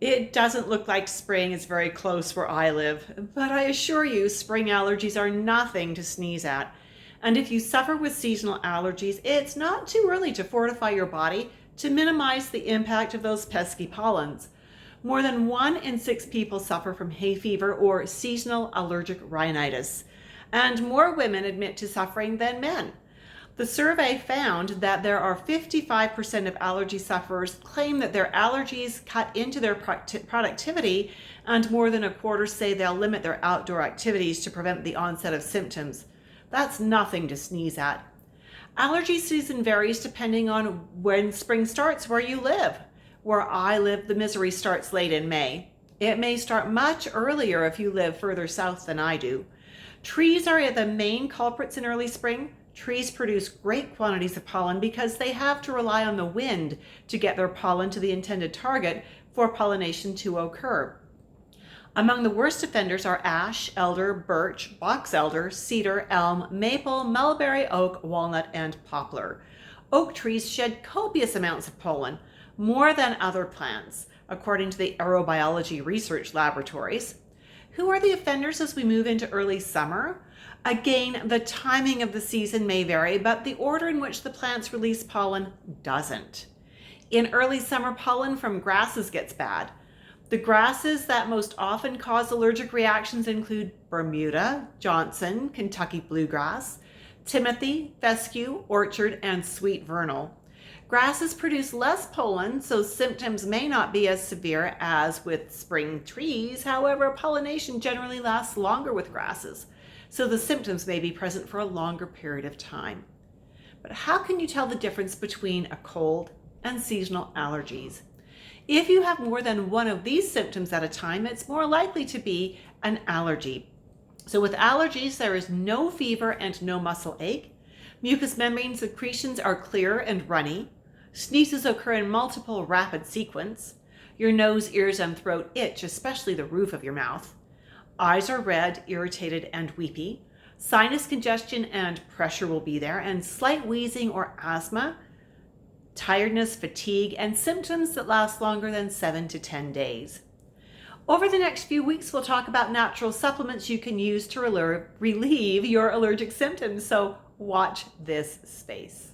It doesn't look like spring is very close where I live, but I assure you spring allergies are nothing to sneeze at. And if you suffer with seasonal allergies, it's not too early to fortify your body to minimize the impact of those pesky pollens. More than 1 in 6 people suffer from hay fever or seasonal allergic rhinitis, and more women admit to suffering than men. The survey found that there are 55% of allergy sufferers claim that their allergies cut into their productivity, and more than a quarter say they'll limit their outdoor activities to prevent the onset of symptoms. That's nothing to sneeze at. Allergy season varies depending on when spring starts where you live. Where I live, the misery starts late in May. It may start much earlier if you live further south than I do. Trees are the main culprits in early spring. Trees produce great quantities of pollen because they have to rely on the wind to get their pollen to the intended target for pollination to occur. Among the worst offenders are ash, elder, birch, box elder, cedar, elm, maple, mulberry, oak, walnut, and poplar. Oak trees shed copious amounts of pollen, more than other plants, according to the aerobiology research laboratories. Who are the offenders as we move into early summer? Again, the timing of the season may vary, but the order in which the plants release pollen doesn't. In early summer, pollen from grasses gets bad. The grasses that most often cause allergic reactions include Bermuda, Johnson, Kentucky bluegrass, Timothy, fescue, orchard, and sweet vernal. Grasses produce less pollen, so symptoms may not be as severe as with spring trees. However, pollination generally lasts longer with grasses, so the symptoms may be present for a longer period of time. But how can you tell the difference between a cold and seasonal allergies? If you have more than one of these symptoms at a time, it's more likely to be an allergy. So with allergies, there is no fever and no muscle ache. Mucous membrane secretions are clear and runny. Sneezes occur in multiple rapid sequence. Your nose, ears, and throat itch, especially the roof of your mouth. Eyes are red, irritated, and weepy. Sinus congestion and pressure will be there, and slight wheezing or asthma, tiredness, fatigue, and symptoms that last longer than 7 to 10 days. Over the next few weeks, we'll talk about natural supplements you can use to relieve your allergic symptoms, so watch this space.